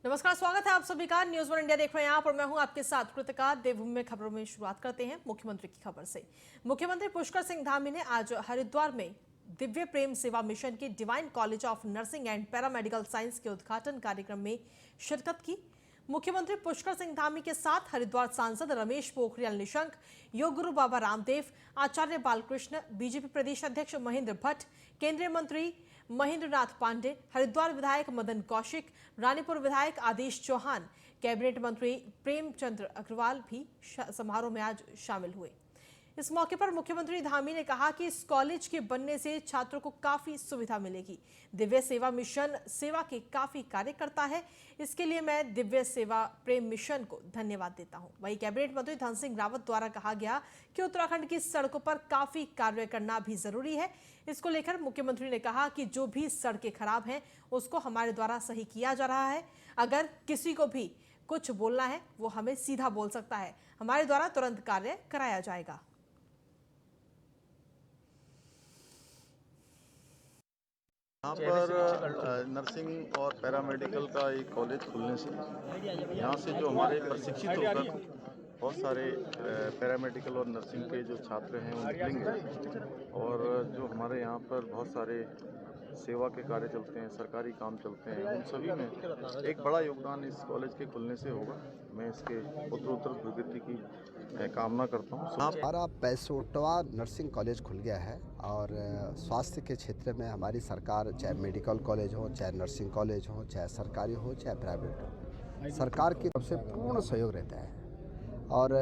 नमस्कार, स्वागत है आप सभी का। न्यूज़ वन इंडिया देख रहे हैं आप और मैं हूं आपके साथ कृतिका। देवभूमि में खबरों में शुरुआत करते हैं मुख्यमंत्री की खबर से। मुख्यमंत्री पुष्कर सिंह धामी ने आज हरिद्वार में दिव्य प्रेम सेवा मिशन के divine college of nursing and paramedical science के उद्घाटन कार्यक्रम में शिरकत की। मुख्यमंत्री पुष्कर सिंह धामी के साथ हरिद्वार सांसद रमेश पोखरियाल निशंक, योग गुरु बाबा रामदेव, आचार्य बालकृष्ण, बीजेपी प्रदेश अध्यक्ष महेंद्र भट्ट, केंद्रीय मंत्री महेंद्र नाथ पांडे, हरिद्वार विधायक मदन कौशिक, रानीपुर विधायक आदेश चौहान, कैबिनेट मंत्री प्रेमचंद्र अग्रवाल भी समारोह में आज शामिल हुए। इस मौके पर मुख्यमंत्री धामी ने कहा कि इस कॉलेज के बनने से छात्रों को काफी सुविधा मिलेगी। दिव्य सेवा मिशन सेवा के काफी कार्य करता है, इसके लिए मैं दिव्य सेवा प्रेम मिशन को धन्यवाद देता हूं। वहीं कैबिनेट मंत्री धन सिंह रावत द्वारा कहा गया कि उत्तराखंड की सड़कों पर काफी कार्य करना भी जरूरी है। इसको लेकर मुख्यमंत्री ने कहा कि जो भी सड़कें खराब हैं उसको हमारे द्वारा सही किया जा रहा है। अगर किसी को भी कुछ बोलना है वो हमें सीधा बोल सकता है, हमारे द्वारा तुरंत कार्य कराया जाएगा। यहाँ पर नर्सिंग और पैरामेडिकल का एक कॉलेज खुलने से यहाँ से जो हमारे प्रशिक्षित होकर बहुत सारे पैरामेडिकल और नर्सिंग के जो छात्र हैं वो निकलेंगे और जो हमारे यहाँ पर बहुत सारे सेवा के कार्य चलते हैं, सरकारी काम चलते हैं, उन सभी में एक बड़ा योगदान इस कॉलेज के खुलने से होगा। मैं इसके उत्तरोत्तर प्रगति की कामना करता हूँ। हमारा 65वां नर्सिंग कॉलेज खुल गया है और स्वास्थ्य के क्षेत्र में हमारी सरकार, चाहे मेडिकल कॉलेज हो, चाहे नर्सिंग कॉलेज हो, चाहे सरकारी हो, चाहे प्राइवेट हो, सरकार की तरफ से पूर्ण सहयोग रहता है। और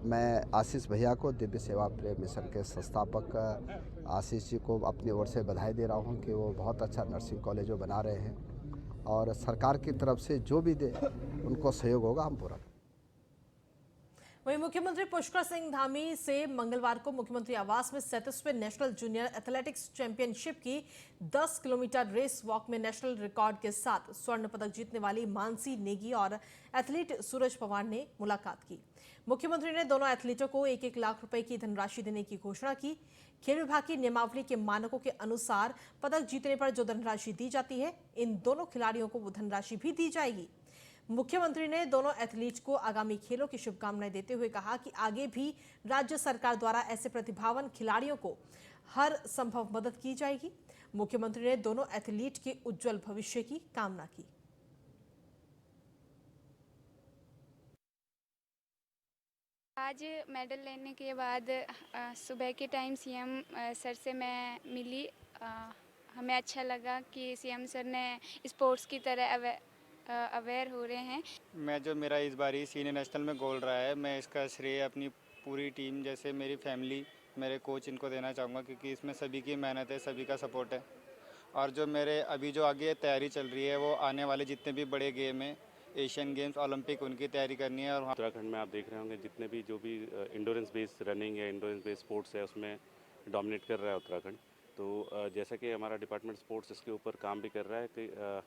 मैं आशीष भैया को, दिव्य सेवा प्रेम मिशन के संस्थापक आशीष जी को अपनी ओर से बधाई दे रहा हूँ कि वो बहुत अच्छा नर्सिंग कॉलेज बना रहे हैं और सरकार की तरफ से जो भी दे उनको सहयोग होगा, हम पूरा। वहीं मुख्यमंत्री पुष्कर सिंह धामी से मंगलवार को मुख्यमंत्री आवास में 37वें नेशनल जूनियर एथलेटिक्स चैंपियनशिप की 10 किलोमीटर रेस वॉक में नेशनल रिकॉर्ड के साथ स्वर्ण पदक जीतने वाली मानसी नेगी और एथलीट सूरज पवार ने मुलाकात की। मुख्यमंत्री ने दोनों एथलीटों को 1-1 लाख रुपए की धनराशि देने की घोषणा की। खेल विभाग की नियमावली के मानकों के अनुसार पदक जीतने पर जो धनराशि दी जाती है, इन दोनों खिलाड़ियों को वो धनराशि भी दी जाएगी। मुख्यमंत्री ने दोनों एथलीट को आगामी खेलों की शुभकामनाएं देते हुए कहा कि आगे भी राज्य सरकार द्वारा ऐसे प्रतिभावान खिलाड़ियों को हर संभव मदद की जाएगी। मुख्यमंत्री ने दोनों एथलीट के उज्जवल भविष्य की कामना की। आज मेडल लेने के बाद सुबह के टाइम सीएम सर से मैं मिली। हमें अच्छा लगा कि सीएम सर ने स्पोर्ट्स की तरह अवेयर हो रहे हैं। मेरा इस बारी सीनियर नेशनल में गोल्ड रहा है, मैं इसका श्रेय अपनी पूरी टीम, जैसे मेरी फैमिली, मेरे कोच, इनको देना चाहूँगा क्योंकि इसमें सभी की मेहनत है, सभी का सपोर्ट है। और जो मेरे अभी जो आगे तैयारी चल रही है वो आने वाले जितने भी बड़े गेम हैं, एशियन गेम्स, ओलंपिक, उनकी तैयारी करनी है। और उत्तराखंड में आप देख रहे होंगे जितने भी जो भी इंडोरेंस बेस्ड रनिंग या इंडोरेंस बेस्ड स्पोर्ट्स है उसमें डोमिनेट कर रहा है उत्तराखंड। तो जैसा कि हमारा डिपार्टमेंट स्पोर्ट्स इसके ऊपर काम भी कर रहा है कि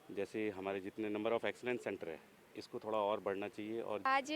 जैसे हमारे जितने नंबर ऑफ एक्सीलेंस सेंटर है इसको थोड़ा और बढ़ना चाहिए। और आज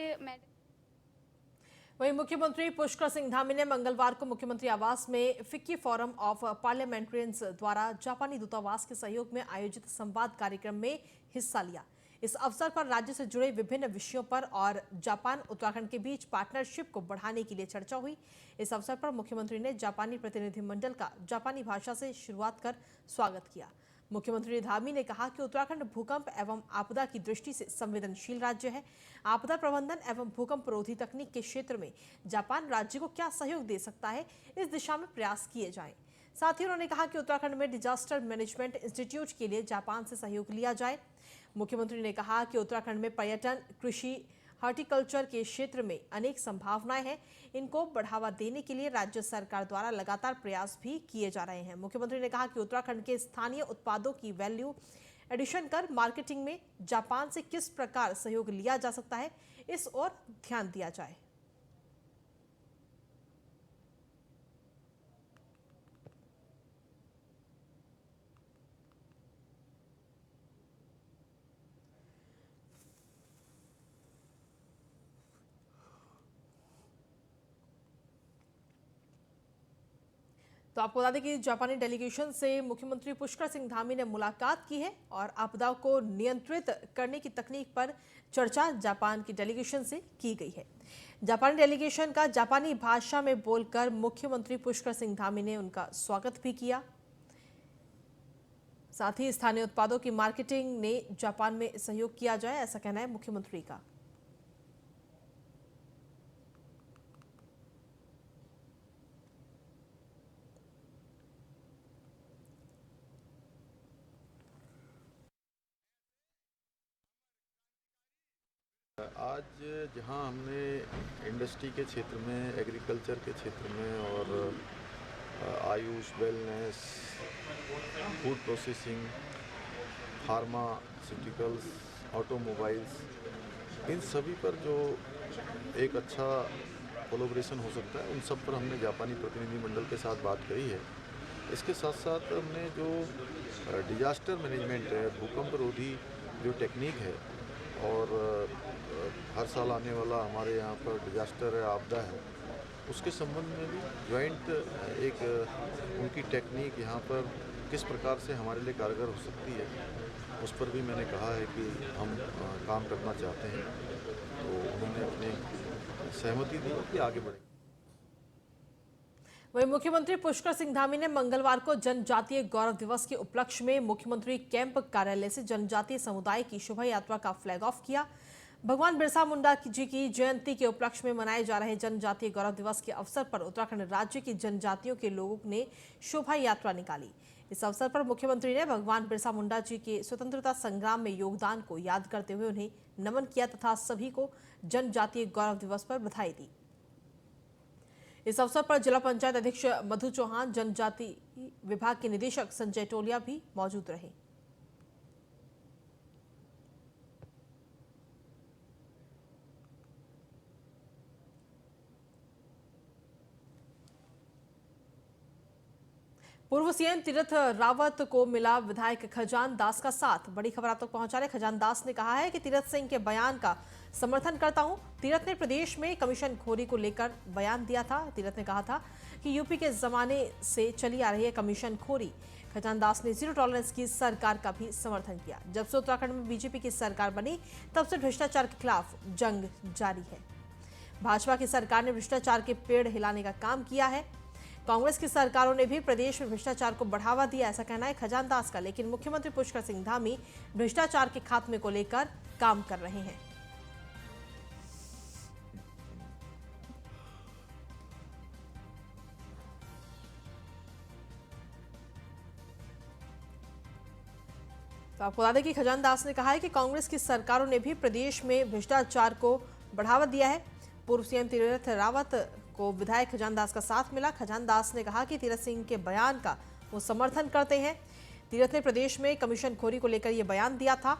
वहीं मुख्यमंत्री पुष्कर सिंह धामी ने मंगलवार को मुख्यमंत्री आवास में फिक्की फोरम ऑफ पार्लियामेंट्रियंस द्वारा जापानी दूतावास के सहयोग में आयोजित संवाद कार्यक्रम में हिस्सा लिया। इस अवसर पर राज्य से जुड़े विभिन्न विषयों पर और जापान उत्तराखंड के बीच पार्टनरशिप को बढ़ाने के लिए चर्चा हुई। इस अवसर पर मुख्यमंत्री ने जापानी प्रतिनिधिमंडल का जापानी भाषा से शुरुआत कर स्वागत किया। मुख्यमंत्री धामी ने कहा कि उत्तराखंड भूकंप एवं आपदा की दृष्टि से संवेदनशील राज्य है। आपदा प्रबंधन एवं भूकंप रोधी तकनीक के क्षेत्र में जापान राज्य को क्या सहयोग दे सकता है, इस दिशा में प्रयास किए जाएं। साथ ही उन्होंने कहा कि उत्तराखंड में डिजास्टर मैनेजमेंट इंस्टीट्यूट के लिए जापान से सहयोग लिया जाए। मुख्यमंत्री ने कहा कि उत्तराखंड में पर्यटन, कृषि, हॉर्टिकल्चर के क्षेत्र में अनेक संभावनाएं हैं। इनको बढ़ावा देने के लिए राज्य सरकार द्वारा लगातार प्रयास भी किए जा रहे हैं। मुख्यमंत्री ने कहा कि उत्तराखंड के स्थानीय उत्पादों की वैल्यू एडिशन कर मार्केटिंग में जापान से किस प्रकार सहयोग लिया जा सकता है, इस ओर ध्यान दिया जाए। तो आपको बता दें कि जापानी डेलीगेशन से मुख्यमंत्री पुष्कर सिंह धामी ने मुलाकात की है और आपदाओं को नियंत्रित करने की तकनीक पर चर्चा जापान की डेलीगेशन से की गई है। जापानी डेलीगेशन का जापानी भाषा में बोलकर मुख्यमंत्री पुष्कर सिंह धामी ने उनका स्वागत भी किया। साथ ही स्थानीय उत्पादों की मार्केटिंग ने जापान में सहयोग किया जाए, ऐसा कहना है मुख्यमंत्री का। आज जहां हमने इंडस्ट्री के क्षेत्र में, एग्रीकल्चर के क्षेत्र में और AYUSH, wellness, food processing, pharmaceuticals, automobiles, इन सभी पर जो एक अच्छा कोलैबोरेशन हो सकता है, उन सब पर हमने जापानी प्रतिनिधिमंडल के साथ बात करी है। इसके साथ साथ हमने जो डिजास्टर मैनेजमेंट है, भूकंप रोधी जो टेक्निक है और हर साल आने वाला हमारे यहाँ पर डिजास्टर है, आपदा है, उसके संबंध में भी ज्वाइंट एक उनकी टेक्निक यहाँ पर किस प्रकार से हमारे लिए कारगर हो सकती है, उस पर भी मैंने कहा है कि हम काम करना चाहते हैं। तो उन्होंने अपनी सहमति दी कि आगे बढ़ें। वहीं मुख्यमंत्री पुष्कर सिंह धामी ने मंगलवार को जनजातीय गौरव दिवस के उपलक्ष्य में मुख्यमंत्री कैंप कार्यालय से जनजातीय समुदाय की शोभा यात्रा का फ्लैग ऑफ किया। भगवान बिरसा मुंडा जी की जयंती के उपलक्ष्य में मनाए जा रहे जनजातीय गौरव दिवस के अवसर पर उत्तराखंड राज्य की जनजातियों के लोगों ने शोभा यात्रा निकाली। इस अवसर पर मुख्यमंत्री ने भगवान बिरसा मुंडा जी के स्वतंत्रता संग्राम में योगदान को याद करते हुए उन्हें नमन किया तथा सभी को जनजातीय गौरव दिवस पर बधाई दी। इस अवसर पर जिला पंचायत अध्यक्ष मधु चौहान, जनजाति विभाग के निदेशक संजय टोलिया भी मौजूद रहे। पूर्व सीएम तीरथ रावत को मिला विधायक खजान दास का साथ। बड़ी खबर आप तक पहुंचा रहे खजान दास ने कहा है कि तीरथ सिंह के बयान का समर्थन करता हूं। तीरथ ने प्रदेश में कमीशन खोरी को लेकर बयान दिया था। तीरथ ने कहा था कि यूपी के जमाने से चली आ रही है कमीशन खोरी। खजान दास ने जीरो टॉलरेंस की सरकार का भी समर्थन किया। जब से उत्तराखंड में बीजेपी की सरकार बनी तब से भ्रष्टाचार के खिलाफ जंग जारी है। भाजपा की सरकार ने भ्रष्टाचार के पेड़ हिलाने का काम किया है। कांग्रेस की सरकारों ने भी प्रदेश में भ्रष्टाचार को बढ़ावा दिया, ऐसा कहना है खजान दास का। लेकिन मुख्यमंत्री पुष्कर सिंह धामी भ्रष्टाचार के खात्मे को लेकर काम कर रहे हैं। तो आपको बता दें कि खजान दास ने कहा है कि कांग्रेस की सरकारों ने भी प्रदेश में भ्रष्टाचार को बढ़ावा दिया है। पूर्व सीएम तीरथ रावत को विधायक खजान दास का साथ मिला। खजान दास ने कहा कि तीरथ सिंह के बयान का वो समर्थन करते हैं। तीरथ ने प्रदेश में कमीशन खोरी को लेकर ये बयान दिया था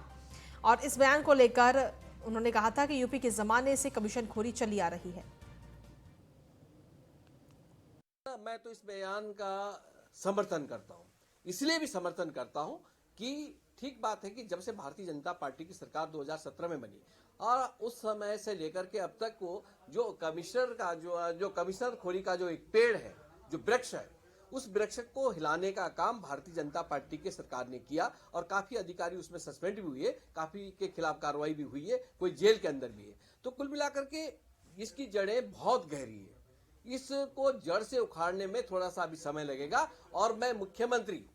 और इस बयान को लेकर उन्होंने कहा था कि यूपी के जमाने से कमीशन खोरी चली आ रही है। मैं तो इस बयान का समर्थन करता हूं, इसलिए भी समर्थन करता हूं कि ठीक बात है कि जब से भारतीय जनता पार्टी की सरकार 2017 में बनी और उस समय से लेकर के अब तक वो जो कमिश्नर का जो कमिश्नर खोरी का जो एक पेड़ है, जो वृक्ष है, उस वृक्ष को हिलाने का काम भारतीय जनता पार्टी की सरकार ने किया और काफी अधिकारी उसमें सस्पेंड भी हुए, काफी के खिलाफ कार्रवाई भी हुई है, कोई जेल के अंदर भी है। तो कुल मिलाकर के इसकी जड़ें बहुत गहरी है। इसको जड़ से उखाड़ने में थोड़ा सा अभी समय लगेगा और मैं मुख्यमंत्री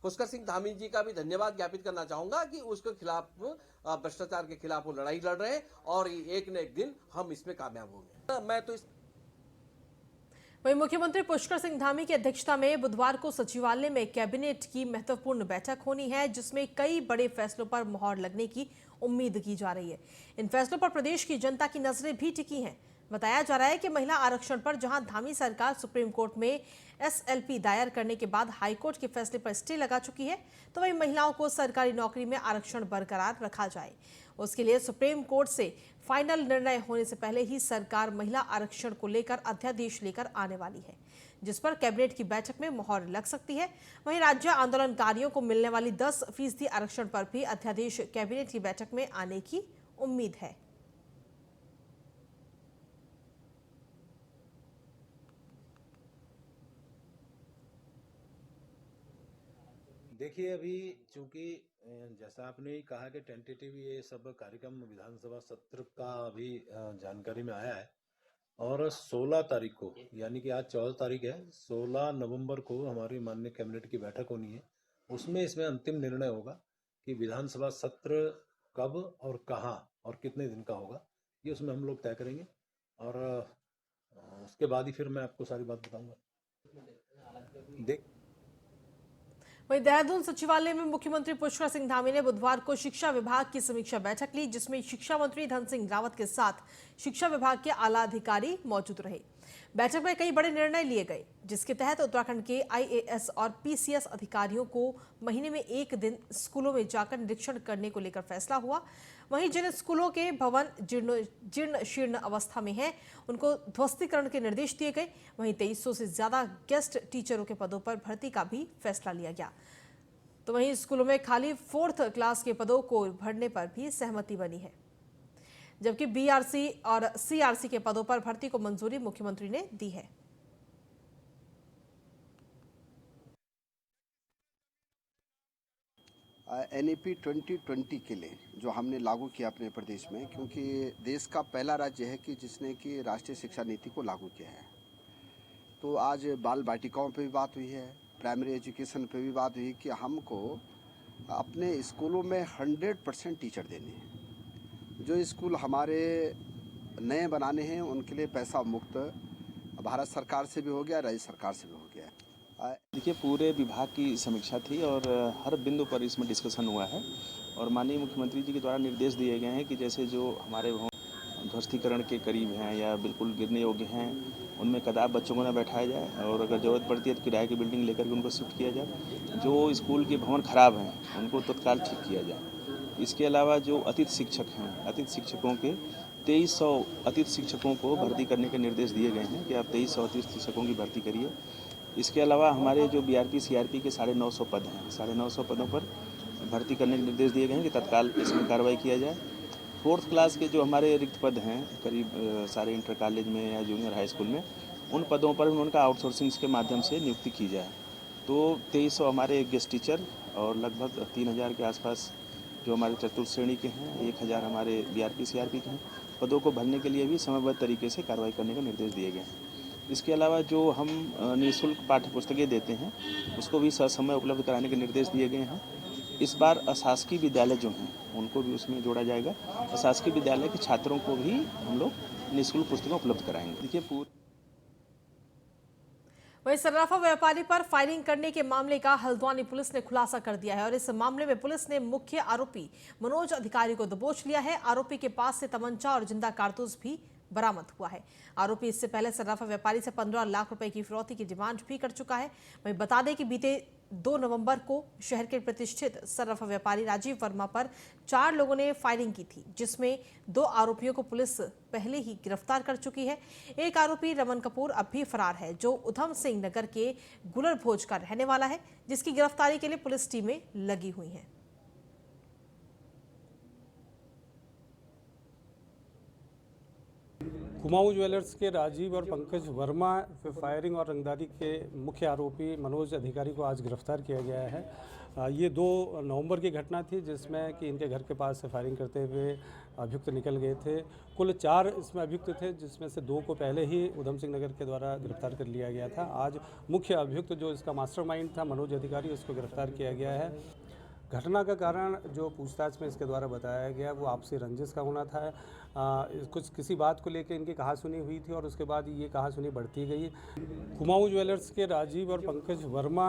पुष्कर सिंह धामी जी का भी धन्यवाद ज्ञापित करना चाहूंगा कि उसके खिलाफ, भ्रष्टाचार के खिलाफ वो लड़ाई लड़ रहे हैं और एक न एक दिन हम इसमें कामयाब होंगे। मैं तो वहीं मुख्यमंत्री पुष्कर सिंह धामी की अध्यक्षता में बुधवार को सचिवालय में कैबिनेट की महत्वपूर्ण बैठक होनी है, जिसमें कई बड़े फैसलों पर मुहर लगने की उम्मीद की जा रही है। इन फैसलों पर प्रदेश की जनता की नजरें भी टिकी हैं। बताया जा रहा है कि महिला आरक्षण पर जहां धामी सरकार सुप्रीम कोर्ट में एसएलपी दायर करने के बाद हाईकोर्ट के फैसले पर स्टे लगा चुकी है, तो वहीं महिलाओं को सरकारी नौकरी में आरक्षण बरकरार रखा जाए, उसके लिए सुप्रीम कोर्ट से फाइनल निर्णय होने से पहले ही सरकार महिला आरक्षण को लेकर अध्यादेश लेकर आने वाली है, जिस पर कैबिनेट की बैठक में मुहर लग सकती है। वहीं राज्य आंदोलनकारियों को मिलने वाली 10% आरक्षण पर भी अध्यादेश कैबिनेट की बैठक में आने की उम्मीद है। देखिए अभी चूंकि जैसा आपने ही कहा कि टेंटेटिव ये सब कार्यक्रम विधानसभा सत्र का अभी जानकारी में आया है और 16 तारीख को यानी कि आज 14 तारीख है, 16 नवंबर को हमारी माननीय कैबिनेट की बैठक होनी है। उसमें इसमें अंतिम निर्णय होगा कि विधानसभा सत्र कब और कहाँ और कितने दिन का होगा, ये उसमें हम लोग तय करेंगे और उसके बाद ही फिर मैं आपको सारी बात बताऊंगा। वहीं देहरादून सचिवालय में मुख्यमंत्री पुष्कर सिंह धामी ने बुधवार को शिक्षा विभाग की समीक्षा बैठक ली, जिसमें शिक्षा मंत्री धन सिंह रावत के साथ शिक्षा विभाग के आला अधिकारी मौजूद रहे। बैठक में कई बड़े निर्णय लिए गए, जिसके तहत उत्तराखंड के आईएएस और पीसीएस अधिकारियों को महीने में 1 दिन स्कूलों में जाकर निरीक्षण करने को लेकर फैसला हुआ। वहीं जिन स्कूलों के भवन जीर्ण शीर्ण अवस्था में हैं, उनको ध्वस्तीकरण के निर्देश दिए गए। वहीं 2300 से ज्यादा गेस्ट टीचरों के पदों पर भर्ती का भी फैसला लिया गया। तो वहीं स्कूलों में खाली 4th क्लास के पदों को भरने पर भी सहमति बनी है, जबकि बीआरसी और सीआरसी के पदों पर भर्ती को मंजूरी मुख्यमंत्री ने दी है। NEP 2020 के लिए जो हमने लागू किया अपने प्रदेश में, क्योंकि देश का पहला राज्य है कि जिसने कि राष्ट्रीय शिक्षा नीति को लागू किया है। तो आज बाल बाटिकाओं पे भी बात हुई है, प्राइमरी एजुकेशन पे भी बात हुई कि हमको अपने स्कूलों में 100% टीचर देने हैं। जो स्कूल हमारे नए बनाने हैं उनके लिए पैसा मुक्त भारत सरकार से भी हो गया, राज्य सरकार से भी हो गया। देखिए पूरे विभाग की समीक्षा थी और हर बिंदु पर इसमें डिस्कशन हुआ है और माननीय मुख्यमंत्री जी के द्वारा निर्देश दिए गए हैं कि जैसे जो हमारे भवन ध्वस्तीकरण के करीब हैं या बिल्कुल गिरने योग्य हैं, उनमें कदाप बच्चों को न बैठाया जाए और अगर ज़रूरत पड़ती है तो किराए की बिल्डिंग लेकर के उनको शिफ्ट किया जाए। जो स्कूल के भवन खराब हैं उनको तत्काल ठीक किया जाए। इसके अलावा जो अतिथि शिक्षक हैं, अतिथि शिक्षकों के 2300 अतिथि शिक्षकों को भर्ती करने के निर्देश दिए गए हैं कि आप 2300 अतिथि शिक्षकों की भर्ती करिए। इसके अलावा हमारे जो बीआरपी सीआरपी के 950 पद हैं, 950 पदों पर भर्ती करने के निर्देश दिए गए हैं कि तत्काल इसमें कार्रवाई किया जाए। 4th क्लास के जो हमारे रिक्त पद हैं करीब सारे इंटर कॉलेज में या जूनियर हाई स्कूल में, उन पदों पर उनका आउटसोर्सिंग के माध्यम से नियुक्ति की जाए। तो 2300 हमारे गेस्ट टीचर और लगभग 3000 के आसपास जो हमारे चतुर्थ श्रेणी के हैं, 1000 हमारे बीआरपी सीआरपी के हैं, पदों को भरने के लिए भी समयबद्ध तरीके से कार्रवाई करने के निर्देश दिए गए हैं। इसके अलावा जो हम निःशुल्क पाठ्य पुस्तकें देते हैं उसको भी ससमय उपलब्ध कराने के निर्देश दिए गए हैं। इस बार अशासकीय विद्यालय जो हैं उनको भी उसमें जोड़ा जाएगा। अशासकीय विद्यालय के छात्रों को भी हम लोग निःशुल्क पुस्तकें उपलब्ध कराएंगे। देखिए वहीं सर्राफा व्यापारी पर फायरिंग करने के मामले का हल्द्वानी पुलिस ने खुलासा कर दिया है और इस मामले में पुलिस ने मुख्य आरोपी मनोज अधिकारी को दबोच लिया है। आरोपी के पास से तमंचा और जिंदा कारतूस भी बरामद हुआ है। आरोपी इससे पहले सर्राफा व्यापारी से 15 लाख रुपए की फिरौती की डिमांड भी कर चुका है। वहीं बता दें कि बीते 2 नवंबर को शहर के प्रतिष्ठित सर्राफा व्यापारी राजीव वर्मा पर 4 लोगों ने फायरिंग की थी, जिसमें 2 आरोपियों को पुलिस पहले ही गिरफ्तार कर चुकी है। एक आरोपी रमन कपूर अब भी फरार है, जो उधम सिंह नगर के गुलर भोज का रहने वाला है, जिसकी गिरफ्तारी के लिए पुलिस टीमें लगी हुई हैं। कुमाऊं ज्वेलर्स के राजीव और पंकज वर्मा फायरिंग और रंगदारी के मुख्य आरोपी मनोज अधिकारी को आज गिरफ्तार किया गया है। ये 2 नवंबर की घटना थी जिसमें कि इनके घर के पास से फायरिंग करते हुए अभियुक्त निकल गए थे। कुल 4 इसमें अभियुक्त थे, जिसमें से 2 को पहले ही उधम सिंह नगर के द्वारा गिरफ्तार कर लिया गया था। आज मुख्य अभियुक्त जो इसका मास्टरमाइंड था मनोज अधिकारी, उसको गिरफ्तार किया गया है। घटना का कारण जो पूछताछ में इसके द्वारा बताया गया वो आपसी रंजिश का होना था। कुछ किसी बात को लेकर इनकी कहासुनी हुई थी और उसके बाद ये कहासुनी बढ़ती गई। कुमाऊं ज्वेलर्स के राजीव और पंकज वर्मा।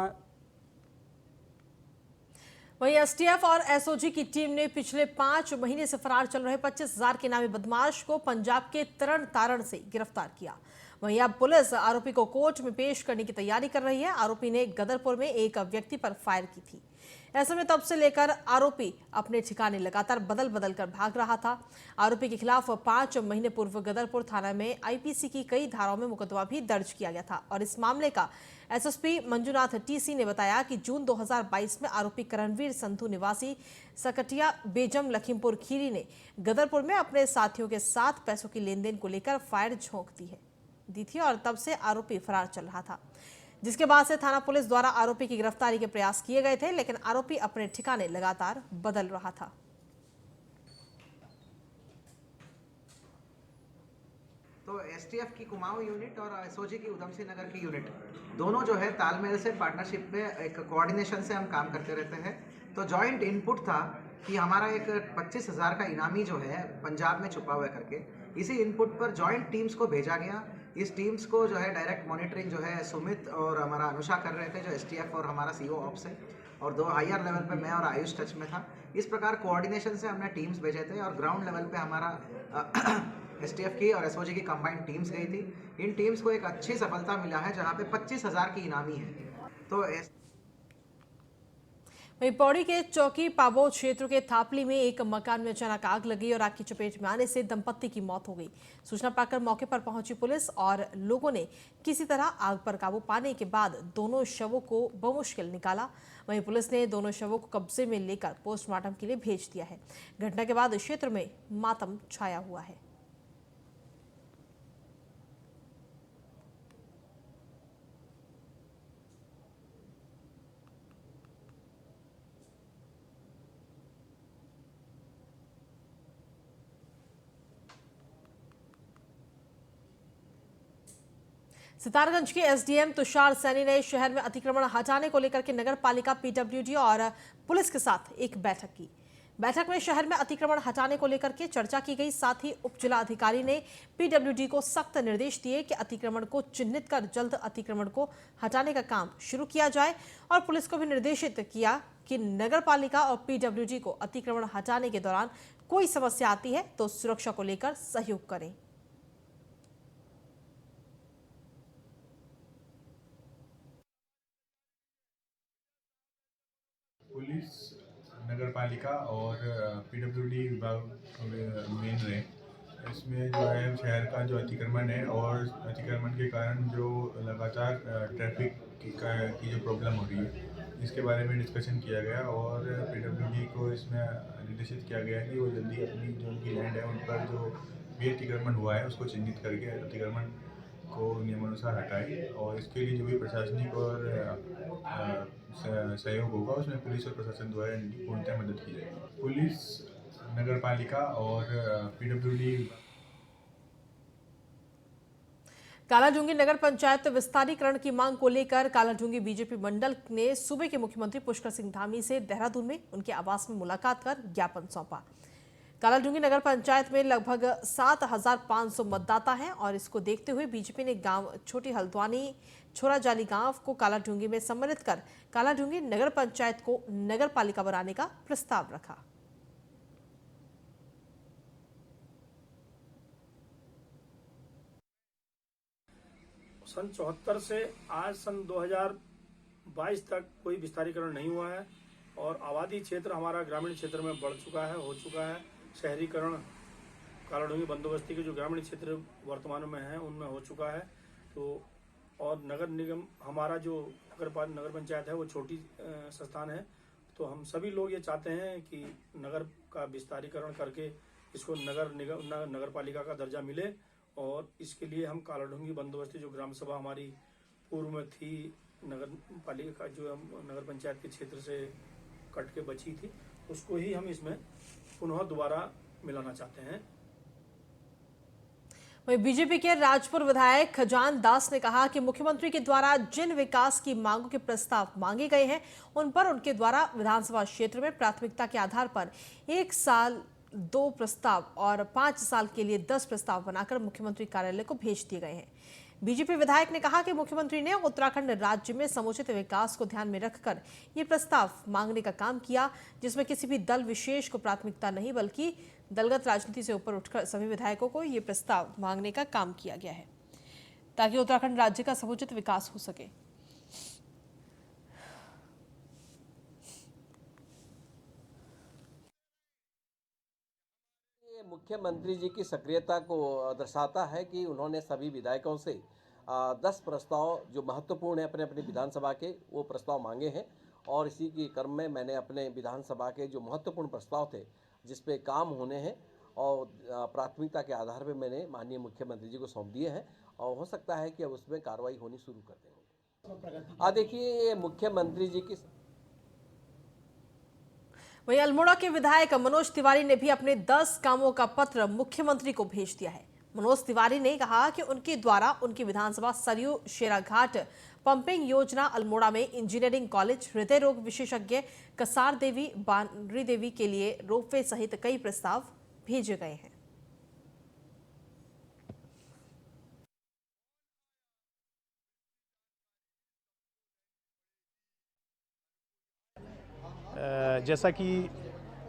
वहीं एसटीएफ और एसओजी की टीम ने पिछले 5 महीने से फरार चल रहे 25,000 के नामी बदमाश को पंजाब के तरन तारण से गिरफ्तार किया। वहीं अब पुलिस आरोपी को कोर्ट में पेश करने की तैयारी कर रही है। आरोपी ने गदरपुर में एक व्यक्ति पर फायर की थी। ऐसे में तब से लेकर आरोपी अपने ठिकाने लगातार बदल बदल कर भाग रहा था। आरोपी के खिलाफ 5 महीने पूर्व गदरपुर थाना में आईपीसी की कई धाराओं में मुकदमा भी दर्ज किया गया था और इस मामले का एसएसपी मंजुनाथ टीसी ने बताया कि जून 2022 में आरोपी करणवीर संधू निवासी सकटिया बेजम लखीमपुर खीरी ने गदरपुर में अपने साथियों के साथ पैसों की लेनदेन को लेकर फायर झोंक दी थी और तब से आरोपी फरार चल रहा था। जिसके बाद से थाना पुलिस द्वारा आरोपी की गिरफ्तारी के प्रयास किए गए थे, लेकिन आरोपी अपने ठिकाने लगातार बदल रहा था। तो एसटीएफ की कुमाऊं यूनिट और एसओजी की उधम सिंह नगर की यूनिट दोनों जो है तालमेल से पार्टनरशिप में एक कोऑर्डिनेशन से हम काम करते रहते हैं। तो जॉइंट इनपुट था कि हमारा एक 25,000 का इनामी जो है पंजाब में छुपा हुआ है करके, इसी इनपुट पर जॉइंट टीम्स को भेजा गया। इस टीम्स को जो है डायरेक्ट मॉनिटरिंग जो है सुमित और हमारा अनुषा कर रहे थे, जो एसटीएफ और हमारा सीओ ऑप्स है, और 2 हायर लेवल पे मैं और आयुष टच में था। इस प्रकार कोऑर्डिनेशन से हमने टीम्स भेजे थे और ग्राउंड लेवल पे हमारा एसटीएफ की और एसओजी की कंबाइंड टीम्स गई थी। इन टीम्स को एक अच्छी सफलता मिला है, जहां पे 25,000 की इनामी है। तो वहीं पौड़ी के चौकी पाबो क्षेत्र के थापली में एक मकान में अचानक आग लगी और आग की चपेट में आने से दंपत्ति की मौत हो गई। सूचना पाकर मौके पर पहुंची पुलिस और लोगों ने किसी तरह आग पर काबू पाने के बाद दोनों शवों को बमुश्किल निकाला। वहीं पुलिस ने दोनों शवों को कब्जे में लेकर पोस्टमार्टम के लिए भेज दिया है। घटना के बाद क्षेत्र में मातम छाया हुआ है। सितारगंज के एसडीएम तुषार सैनी ने शहर में अतिक्रमण हटाने को लेकर के नगर पालिका, पीडब्ल्यूडी और पुलिस के साथ एक बैठक की। बैठक में शहर में अतिक्रमण हटाने को लेकर के चर्चा की गई। साथ ही उप जिला अधिकारी ने पीडब्ल्यूडी को सख्त निर्देश दिए कि अतिक्रमण को चिन्हित कर जल्द अतिक्रमण को हटाने का काम शुरू किया जाए और पुलिस को भी निर्देशित किया कि नगर पालिका और पीडब्ल्यूडी को अतिक्रमण हटाने के दौरान कोई समस्या आती है तो सुरक्षा को लेकर सहयोग करें। पुलिस, नगर पालिका और पीडब्ल्यूडी विभाग मेन रहे। इसमें जो है शहर का जो अतिक्रमण है और अतिक्रमण के कारण जो लगातार ट्रैफिक की जो प्रॉब्लम हो रही है, इसके बारे में डिस्कशन किया गया और पीडब्ल्यूडी को इसमें निर्देशित किया गया है कि वो जल्दी अपनी जो उनकी लैंड है उन पर जो भी अतिक्रमण हुआ है उसको चिन्हित करके अतिक्रमण को नियमानुसार हटाए और इसके लिए जो भी प्रशासनिक और सहयोग होगा उसमें पुलिस और प्रशासन द्वारा इनकी पूर्णतः मदद की जाएगी। पुलिस, नगर पालिका और पीडब्ल्यूडी। कालाढूंगी नगर पंचायत विस्तारीकरण की मांग को लेकर कालाढूंगी बीजेपी मंडल ने सूबे के मुख्यमंत्री पुष्कर सिंह धामी से देहरादून में उनके आवास में मुलाकात कर ज्ञापन सौंपा। कालाढूंगी नगर पंचायत में लगभग 7,500 मतदाता हैं और इसको देखते हुए बीजेपी ने गांव छोटी हल्द्वानी छोराजाली गांव को कालाढूंगी में सम्मिलित कर कालाढूंगी नगर पंचायत को नगर पालिका बनाने का प्रस्ताव रखा। सन 74 से आज सन 2022 तक कोई विस्तारीकरण नहीं हुआ है और आबादी क्षेत्र हमारा ग्रामीण क्षेत्र में बढ़ चुका है, हो चुका है। शहरीकरण कालाढूंगी बंदोबस्ती के जो ग्रामीण क्षेत्र वर्तमान में हैं उनमें हो चुका है। तो और नगर निगम हमारा जो नगर पंचायत है वो छोटी संस्थान है। तो हम सभी लोग ये चाहते हैं कि नगर का विस्तारीकरण करके इसको नगर पालिका का दर्जा मिले और इसके लिए हम कालाढूंगी बंदोबस्ती जो ग्राम सभा हमारी पूर्व में थी, नगर पालिका जो हम नगर पंचायत के क्षेत्र से कट के बची थी, उसको ही हम इसमें पुनः दोबारा मिलाना चाहते हैं। वहीं बीजेपी के राजपुर विधायक खजान दास ने कहा कि मुख्यमंत्री के द्वारा जिन विकास की मांगों के प्रस्ताव मांगे गए हैं उन पर उनके द्वारा विधानसभा क्षेत्र में प्राथमिकता के आधार पर 1 साल 2 प्रस्ताव और 5 साल के लिए 10 प्रस्ताव बनाकर मुख्यमंत्री कार्यालय को भेज दिए गए हैं। बीजेपी विधायक ने कहा कि मुख्यमंत्री ने उत्तराखंड राज्य में समुचित विकास को ध्यान में रखकर ये प्रस्ताव मांगने का काम किया, जिसमें किसी भी दल विशेष को प्राथमिकता नहीं बल्कि दलगत राजनीति से ऊपर उठकर सभी विधायकों को ये प्रस्ताव मांगने का काम किया गया है ताकि उत्तराखंड राज्य का समुचित विकास हो सके। मुख्यमंत्री जी की सक्रियता को दर्शाता है कि उन्होंने सभी विधायकों से 10 प्रस्ताव जो महत्वपूर्ण है अपने अपने विधानसभा के वो प्रस्ताव मांगे हैं और इसी के क्रम में मैंने अपने विधानसभा के जो महत्वपूर्ण प्रस्ताव थे जिस पे काम होने हैं और प्राथमिकता के आधार पे मैंने माननीय मुख्यमंत्री जी को सौंप दिए हैं और हो सकता है कि अब उसमें कार्रवाई होनी शुरू कर देंगे। देखिए ये मुख्यमंत्री जी की। वहीं अल्मोड़ा के विधायक मनोज तिवारी ने भी अपने 10 कामों का पत्र मुख्यमंत्री को भेज दिया है। मनोज तिवारी ने कहा कि उनके द्वारा उनकी विधानसभा सरयू शेराघाट पंपिंग योजना, अल्मोड़ा में इंजीनियरिंग कॉलेज, हृदय रोग विशेषज्ञ कसार देवी बानरी देवी के लिए रोपवे सहित कई प्रस्ताव भेजे गए हैं। जैसा कि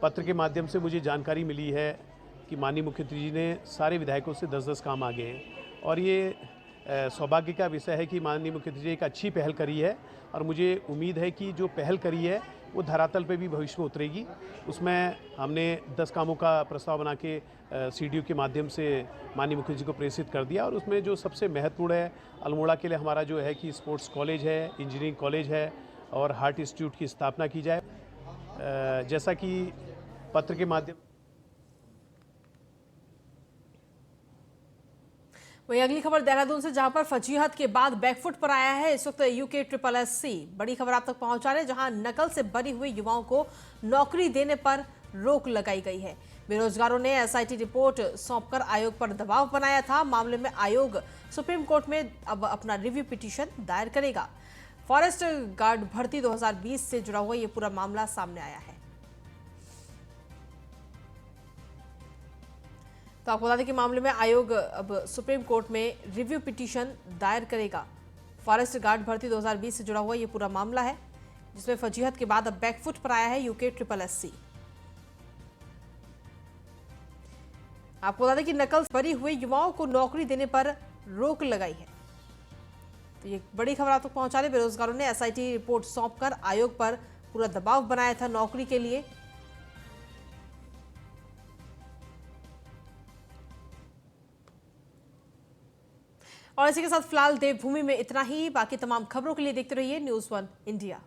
पत्र के माध्यम से मुझे जानकारी मिली है कि माननीय मुख्यमंत्री जी ने सारे विधायकों से 10-10 काम आगे हैं और ये सौभाग्य का विषय है कि माननीय मुख्यमंत्री जी एक अच्छी पहल करी है और मुझे उम्मीद है कि जो पहल करी है वो धरातल पे भी भविष्य में उतरेगी। उसमें हमने 10 कामों का प्रस्ताव बना के CDO के माध्यम से माननीय मुख्यमंत्री जी को प्रेषित कर दिया और उसमें जो सबसे महत्वपूर्ण है अल्मोड़ा के लिए हमारा जो है कि स्पोर्ट्स कॉलेज है, इंजीनियरिंग कॉलेज है और हार्ट इंस्टीट्यूट की स्थापना की जाए। जैसा कि पत्र के माध्यम। वहीं अगली खबर देहरादून से, जहां पर फजीहत के बाद बैकफुट पर आया है इस वक्त UK-SSC। बड़ी खबर आप तक पहुंचा रहे हैं, जहां नकल से बरी हुए युवाओं को नौकरी देने पर रोक लगाई गई है। बेरोजगारों ने SIT रिपोर्ट सौंपकर आयोग पर दबाव बनाया था। मामले में आयोग सुप्रीम कोर्ट में अब अपना रिव्यू पिटीशन दायर करेगा। फॉरेस्ट गार्ड भर्ती 2020 से जुड़ा हुआ ये पूरा मामला सामने आया है। तो आपको बता दें कि मामले में आयोग अब सुप्रीम कोर्ट में रिव्यू पिटीशन दायर करेगा। फॉरेस्ट गार्ड भर्ती 2020 से जुड़ा हुआ ये पूरा मामला है, जिसमें फजीहत के बाद अब बैकफुट पर आया है UK-SSC। आपको बता दें कि नकल से बरी हुए युवाओं को नौकरी देने पर रोक लगाई है। तो ये बड़ी खबर आप तक पहुंचा रहे। बेरोजगारों ने SIT रिपोर्ट सौंपकर आयोग पर पूरा दबाव बनाया था नौकरी के लिए। और इसी के साथ फिलहाल देवभूमि में इतना ही। बाकी तमाम खबरों के लिए देखते रहिए News 1 इंडिया।